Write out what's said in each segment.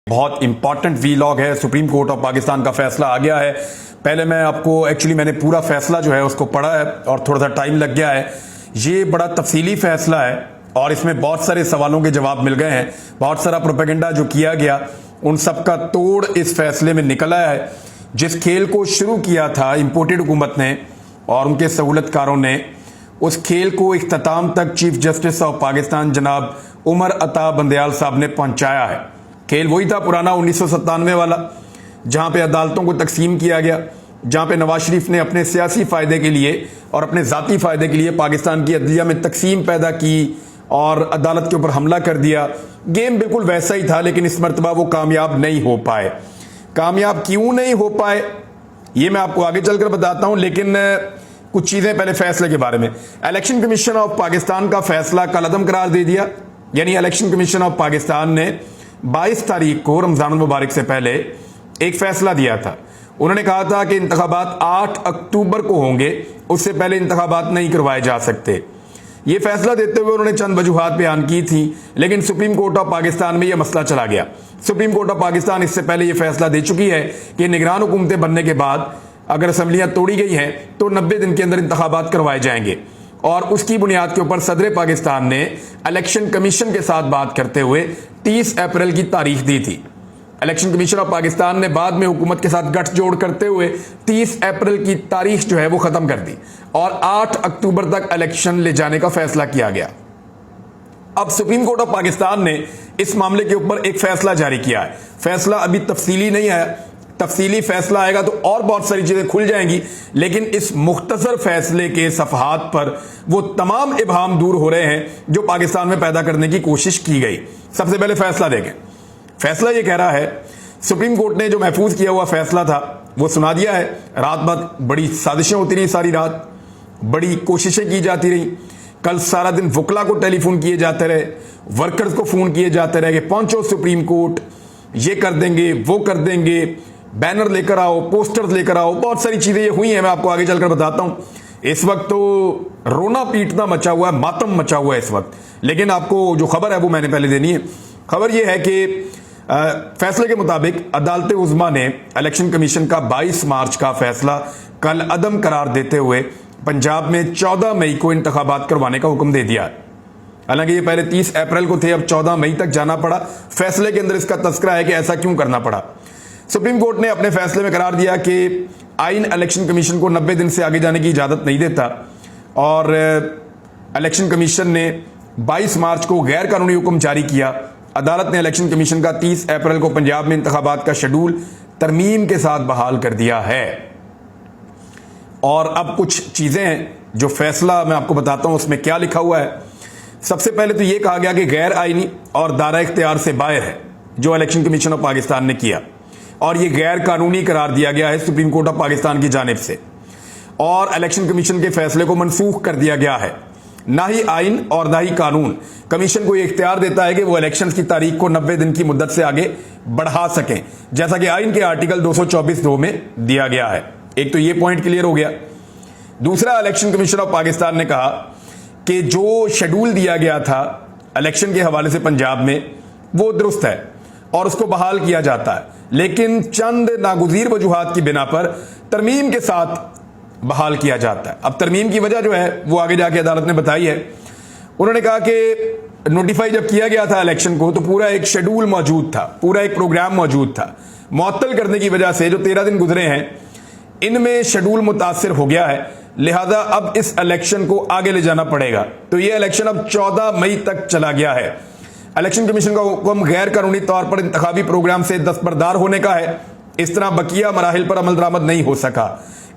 बहुत important vlog है। Supreme court of Pakistan का फैसला आ गया है। पहले मैं आपको मैंने पूरा फैसला जो है उसको पढ़ा है और थोड़ा सा टाइम लग गया है। ये बड़ा तफसीली फैसला है और इसमें बहुत सारे सवालों के जवाब मिल गए हैं। बहुत सारा प्रोपेगेंडा जो किया गया उन सब का तोड़ इस फैसले में निकला है। जिस खेल को शुरू किया था इंपोर्टेड हुकूमत ने और उनके सहूलतकारों ने, उस खेल को इख्तिताम तक चीफ जस्टिस ऑफ पाकिस्तान जनाब उमर अता बंदयाल साहब ने पहुंचाया है। खेल वही था पुराना 1997 वाला, जहां पे अदालतों को तकसीम किया गया, जहां पे नवाज शरीफ ने अपने सियासी फायदे के लिए और अपने जाती फायदे के लिए पाकिस्तान की अदलिया में तकसीम पैदा की और अदालत के ऊपर हमला कर दिया। गेम बिल्कुल वैसा ही था, लेकिन इस मरतबा वो कामयाब नहीं हो पाए। कामयाब क्यों नहीं हो पाए ये मैं आपको आगे चलकर बताता हूं, लेकिन कुछ चीजें पहले फैसले के बारे में। इलेक्शन कमीशन ऑफ पाकिस्तान का फैसला कलअदम करार दे दिया। यानी इलेक्शन कमीशन ऑफ पाकिस्तान ने 22 तारीख को रमजान मुबारक से पहले एक फैसला दिया था। उन्होंने कहा था कि इंतखाबात 8 अक्टूबर को होंगे, उससे पहले इंतखाबात नहीं करवाए जा सकते। यह फैसला देते हुए उन्होंने चंद वजूहात बयान की थी, लेकिन सुप्रीम कोर्ट ऑफ पाकिस्तान में यह मसला चला गया। सुप्रीम कोर्ट ऑफ पाकिस्तान इससे पहले यह फैसला दे चुकी है कि निगरान हुकूमतें बनने के बाद अगर असम्बलियां तोड़ी गई हैं तो 90 दिन के अंदर इंतखाबात करवाए जाएंगे। और उसकी बुनियाद के ऊपर सदर पाकिस्तान ने इलेक्शन कमीशन के साथ बात करते हुए 30 अप्रैल की तारीख दी थी। इलेक्शन कमीशन ऑफ पाकिस्तान ने बाद में हुकूमत के साथ गठजोड़ करते हुए 30 अप्रैल की तारीख जो है वो खत्म कर दी और 8 अक्टूबर तक इलेक्शन ले जाने का फैसला किया गया। अब सुप्रीम कोर्ट ऑफ पाकिस्तान ने इस मामले के ऊपर एक फैसला जारी किया है। फैसला अभी तफसीली नहीं है, तफसीली फैसला आएगा तो और बहुत सारी चीजें खुल जाएंगी, लेकिन इस मुख्तसर फैसले के सफहात पर वो तमाम इबहाम दूर हो रहे हैं जो पाकिस्तान में पैदा करने की कोशिश की गई। सबसे पहले फैसला देखें। फैसला ये कह रहा है, सुप्रीम कोर्ट ने जो महफूज किया हुआ फैसला था वो सुना दिया है। रात भर बड़ी साजिशें होती रही, सारी रात बड़ी कोशिशें की जाती रही। कल सारा दिन वकला को टेलीफोन किए जाते रहे, वर्कर्स को फोन किए जाते रहे कि पहुंचो सुप्रीम कोर्ट, ये कर देंगे वो कर देंगे, बैनर लेकर आओ, पोस्टर्स लेकर आओ। बहुत सारी चीजें ये हुई हैं, मैं आपको आगे चलकर बताता हूं। इस वक्त तो रोना पीटना मचा हुआ है, मातम मचा हुआ है इस वक्त। लेकिन आपको जो खबर है वो मैंने पहले देनी है। खबर ये है कि फैसले के मुताबिक अदालत उज़्मा ने इलेक्शन कमीशन का 22 मार्च का फैसला कल अदम करार देते हुए पंजाब में 14 मई को इंतखाबात करवाने का हुक्म दे दिया। हालांकि ये पहले 30 अप्रैल को थे, अब 14 मई तक जाना पड़ा। फैसले के अंदर इसका तस्करा है कि ऐसा क्यों करना पड़ा। सुप्रीम कोर्ट ने अपने फैसले में करार दिया कि आइन इलेक्शन कमीशन को 90 दिन से आगे जाने की इजाजत नहीं देता और इलेक्शन कमीशन ने 22 मार्च को गैर कानूनी हुक्म जारी किया। अदालत ने इलेक्शन कमीशन का 30 अप्रैल को पंजाब में इंतखाबात का शेड्यूल तरमीम के साथ बहाल कर दिया है। और अब कुछ चीजें हैं जो फैसला मैं आपको बताता हूं उसमें क्या लिखा हुआ है। सबसे पहले तो यह कहा गया कि गैर आईनी और दायरा इख्तियार से बाहर है जो इलेक्शन कमीशन ऑफ पाकिस्तान ने किया, और यह गैर कानूनी करार दिया गया है सुप्रीम कोर्ट ऑफ पाकिस्तान की जानिब से, और इलेक्शन कमीशन के फैसले को मनसूख कर दिया गया है। ना ही आइन और ना ही कानून कमीशन को यह इख्तियार देता है कि वो इलेक्शन की तारीख को 90 दिन की मुद्दत से आगे बढ़ा सकें, जैसा कि आइन के आर्टिकल 224(2) में दिया गया है। एक तो यह पॉइंट क्लियर हो गया। दूसरा, इलेक्शन कमीशन ऑफ पाकिस्तान ने कहा कि जो शेड्यूल दिया गया था इलेक्शन के हवाले से पंजाब में वो दुरुस्त है और उसको बहाल किया जाता है, लेकिन चंद नागुज़ीर वजूहात की बिना पर तरमीम के साथ बहाल किया जाता है। अब तरमीम की वजह जो है वो आगे जाके अदालत ने बताई है। उन्होंने कहा कि नोटिफाई जब किया गया था इलेक्शन को तो पूरा एक शेड्यूल मौजूद था, पूरा एक प्रोग्राम मौजूद था। मुअत्तल करने की वजह से जो 13 दिन गुजरे हैं इनमें शेड्यूल मुतासिर हो गया है, लिहाजा अब इस इलेक्शन को आगे ले जाना पड़ेगा। तो यह इलेक्शन अब 14 मई तक चला गया है। इलेक्शन कमीशन का हुक्म गैर कानूनी तौर पर इंतखाबी प्रोग्राम से दस्तबरदार होने का है। इस तरह बकिया मराहिल पर अमल दरामद नहीं हो सका।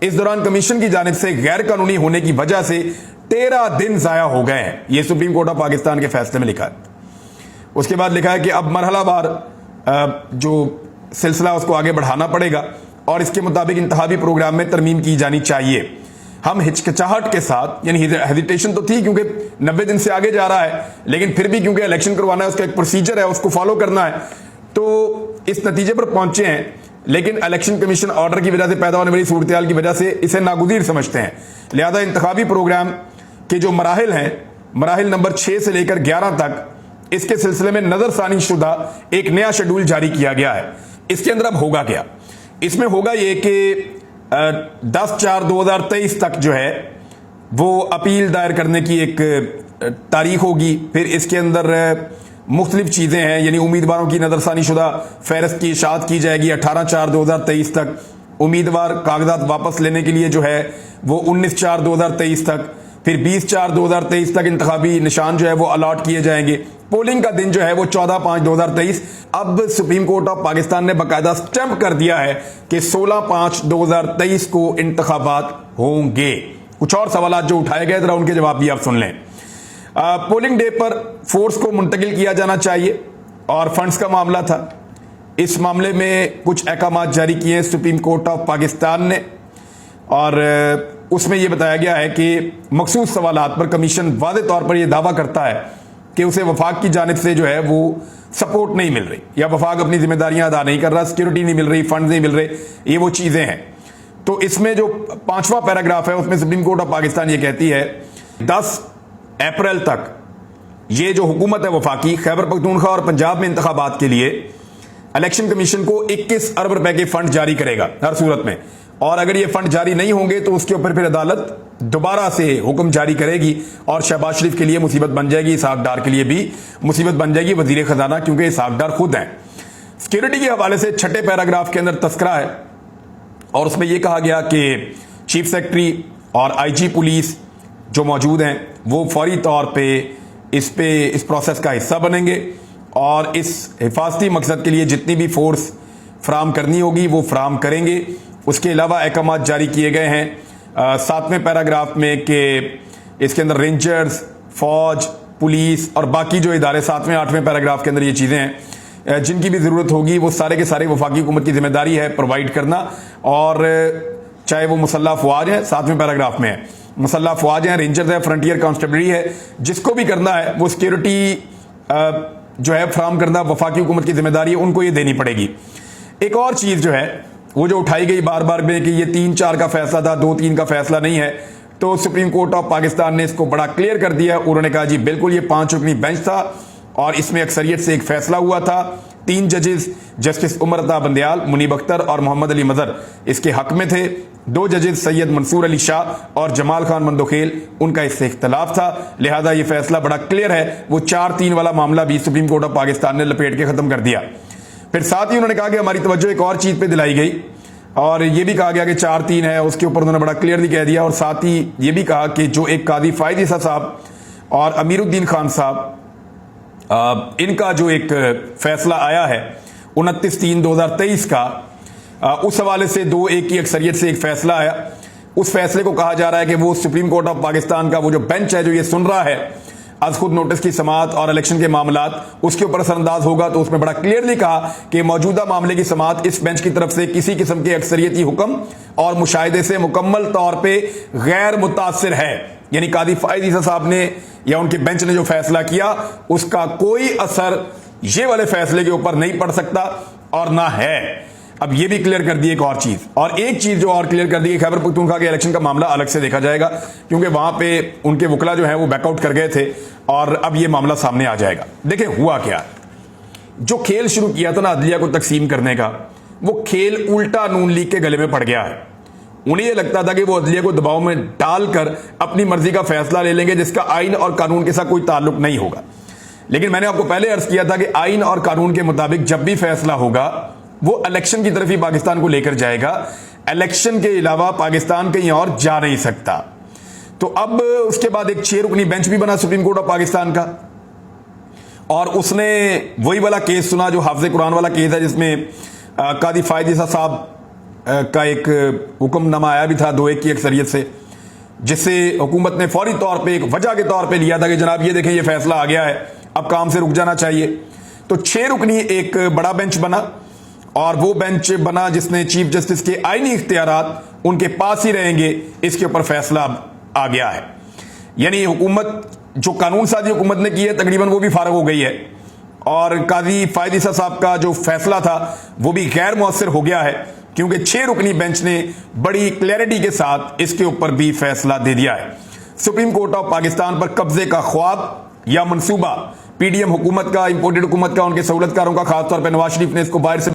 इस दौरान कमीशन की जानिब से गैर कानूनी होने की वजह से 13 दिन जाया हो गए हैं। यह सुप्रीम कोर्ट ऑफ पाकिस्तान के फैसले में लिखा है। उसके बाद लिखा है कि अब मरहलावार जो सिलसिला उसको आगे बढ़ाना पड़ेगा और इसके मुताबिक इंतखाबी प्रोग्राम में तरमीम की जानी चाहिए। हम हिचकिचाहट के साथ, यानी हेजिटेशन तो थी क्योंकि 90 दिन से आगे जा रहा है, लेकिन फिर भी क्योंकि इलेक्शन करवाना है, उसका एक प्रोसीजर है, उसको फॉलो करना है, तो इस नतीजे पर पहुंचे हैं। लेकिन इलेक्शन कमीशन ऑर्डर की वजह से पैदा होने वाली सूरत-ए-हाल की वजह से इसे नागुज़ीर समझते हैं। लिहाजा इंतखाबी प्रोग्राम के जो मराहिल हैं, मराहिल नंबर 6 से लेकर 11 तक, इसके सिलसिले में नजरसानी शुदा एक नया शेड्यूल जारी किया गया है। इसके अंदर अब होगा क्या? इसमें होगा ये कि 10/4/2023 तक जो है वो अपील दायर करने की एक तारीख होगी। फिर इसके अंदर मुख्तलिफ चीज़ें हैं, यानी उम्मीदवारों की नजरसानी शुदा फहरिस्त की इशाअत की जाएगी 18/4/2023 तक। उम्मीदवार कागजात वापस लेने के लिए जो है वो 19/4/2023 तक, फिर 20/4/2023 तक इंतखाबी निशान जो है वो अलॉट किए जाएंगे। पोलिंग का दिन जो है वो 14/5/2023। अब सुप्रीम कोर्ट ऑफ पाकिस्तान ने बाकायदा स्टैंप कर दिया है कि 16/5/2023 को इंतखाबात होंगे। कुछ और सवाल जो उठाए गए जरा उनके जवाब भी आप सुन लें। पोलिंग डे पर फोर्स को मुंतकिल किया जाना चाहिए और फंड्स का मामला था। इस मामले में कुछ अहकाम जारी किए सुप्रीम कोर्ट ऑफ पाकिस्तान ने और उसमें यह बताया गया है कि मखसूस सवालात पर कमीशन वाज़े तौर पर यह दावा करता है कि उसे वफाक की जानिब से जो है वो सपोर्ट नहीं मिल रही या वफाक अपनी जिम्मेदारियां अदा नहीं कर रहा, सिक्योरिटी नहीं मिल रही, फंड नहीं मिल रहे, ये वो चीज़ें हैं। तो इसमें जो 5वां पैराग्राफ है उसमें सुप्रीम कोर्ट ऑफ पाकिस्तान ये कहती है 10 अप्रैल तक ये जो हुकूमत है वफाकी खैबर पख्तूनख्वा और पंजाब में इंतखाबात के लिए इलेक्शन कमीशन को 21 अरब रुपए के फंड जारी करेगा हर सूरत में, और अगर ये फंड जारी नहीं होंगे तो उसके ऊपर फिर अदालत दोबारा से हुक्म जारी करेगी और शहबाज शरीफ के लिए मुसीबत बन जाएगी, इसहाक डार के लिए भी मुसीबत बन जाएगी, वजीर खजाना, क्योंकि इसहाक डार खुद हैं। सिक्योरिटी के हवाले से 6ठे पैराग्राफ के अंदर तस्करा है और उसमें यह कहा गया कि चीफ सेक्रेटरी और IG पुलिस जो मौजूद हैं वो फौरी तौर पे इस प्रोसेस का हिस्सा बनेंगे और इस हिफाजती मकसद के लिए जितनी भी फोर्स फ्राहम करनी होगी वो फ्राहम करेंगे। उसके अलावा अहकाम जारी किए गए हैं 7वें पैराग्राफ में कि इसके अंदर रेंजर्स, फौज, पुलिस और बाकी जो इदारे 7वें 8वें पैराग्राफ के अंदर ये चीज़ें हैं जिनकी भी ज़रूरत होगी वो सारे के सारे वफाकी हुकूमत की जिम्मेदारी है प्रोवाइड करना, और चाहे वो मुसल्लह अफवाज हैं, 7वें पैराग्राफ में है मुसल्लह अफवाज हैं, रेंजर्स है, फ्रंटियर कांस्टेबलरी है, जिसको भी करना है वो सिक्योरिटी जो है फ्राहम करना वफाकी हुकूमत की जिम्मेदारी है, उनको ये देनी पड़ेगी। एक और चीज़ जो है वो जो उठाई गई बार बार में कि ये 3-4 का फैसला था, 2-3 का फैसला नहीं है, तो सुप्रीम कोर्ट ऑफ पाकिस्तान ने इसको बड़ा क्लियर कर दिया। उन्होंने कहा जी बिल्कुल ये 5 रुकनी बेंच था और इसमें अक्सरियत से एक फैसला हुआ था। 3 जजेस जस्टिस उमर अता बंदयाल, मुनीब अख्तर और मोहम्मद अली मजहर इसके हक में थे। 2 जजेस सैयद मंसूर अली शाह और जमाल खान मंदोखेल, उनका इससे इख्तलाफ था, लिहाजा ये फैसला बड़ा क्लियर है। वो 4-3 वाला मामला भी सुप्रीम कोर्ट ऑफ पाकिस्तान ने लपेट के खत्म कर दिया। फिर साथ ही उन्होंने कहा कि हमारी तवज्जो एक और चीज पे दिलाई गई और ये भी कहा गया कि 4-3 है, उसके ऊपर उन्होंने बड़ा क्लियरली कह दिया। और साथ ही ये भी कहा कि जो एक कादी फायद ईसा साहब और अमीरुद्दीन खान साहब इनका जो एक फैसला आया है 29/3/2023 का, उस हवाले से 2-1 की अक्सरियत से एक फैसला आया। उस फैसले को कहा जा रहा है कि वो सुप्रीम कोर्ट ऑफ पाकिस्तान का वो जो बेंच है जो ये सुन रहा है आज खुद नोटिस की समाअत और इलेक्शन के मामलात, उसके ऊपर असरअंदाज होगा। तो उसमें बड़ा क्लियरली कहा कि मौजूदा मामले की समाअत इस बेंच की तरफ से किसी किस्म के अक्सरियती हुक्म और मुशाहिदे से मुकम्मल तौर पर गैर मुतासिर है। यानी कादी फायद ईसा साहब ने या उनके बेंच ने जो फैसला किया उसका कोई असर ये वाले फैसले के ऊपर नहीं पड़ सकता और ना है। अब ये भी क्लियर कर दी एक और चीज, और एक चीज जो और क्लियर कर दी, खैबर पख्तूनख्वा के इलेक्शन का मामला अलग से देखा जाएगा क्योंकि वहां पे उनके वकला जो है वो बैकआउट कर गए थे और अब ये मामला सामने आ जाएगा। देखिए हुआ क्या, जो खेल शुरू किया था ना अदलिया को तकसीम करने का, वो खेल उल्टा नून लीग के गले में पड़ गया है। उन्हें यह लगता था कि वो अदलिया को दबाव में डालकर अपनी मर्जी का फैसला ले लेंगे जिसका आइन और कानून के साथ कोई ताल्लुक नहीं होगा। लेकिन मैंने आपको पहले अर्ज किया था कि आइन और कानून के मुताबिक जब भी फैसला होगा वो इलेक्शन की तरफ ही पाकिस्तान को लेकर जाएगा, इलेक्शन के अलावा पाकिस्तान कहीं और जा नहीं सकता। तो अब उसके बाद एक 6 रुकनी बेंच भी बना सुप्रीम कोर्ट ऑफ पाकिस्तान का, और उसने वही वाला केस सुना जो हाफिज कुरान वाला केस है जिसमें कादी फायद ईसा साहब का एक हुक्मनामा आया भी था 2-1 की अक्सरियत से, जिससे हुकूमत ने फौरी तौर पे एक वजह के तौर पे लिया था कि जनाब ये देखें ये फैसला आ गया है, अब काम से रुक जाना चाहिए। तो 6 रुकनी एक बड़ा बेंच बना और वो बेंच बना जिसने चीफ जस्टिस के आईनी इख्तियारात उनके पास ही रहेंगे, इसके ऊपर फैसला आ गया है। यानी हुकूमत जो कानून साजी हुकूमत ने की है तकरीबन वो भी फारग हो गई है और कादी फायद ईसा साहब का जो फैसला था वो भी गैर मुअस्सिर हो गया है क्योंकि 6 रुकनी बेंच ने बड़ी क्लैरिटी के साथ इसके ऊपर भी फैसला दे दिया है। सुप्रीम कोर्ट ऑफ पाकिस्तान पर कब्जे का ख्वाब या मंसूबा पीडीएम हुकूमत का, इंपोर्टेड हुकूमत का, उनके सहूलतकारों का, खासतौर पर नवाज शरीफ ने इसको बाहर से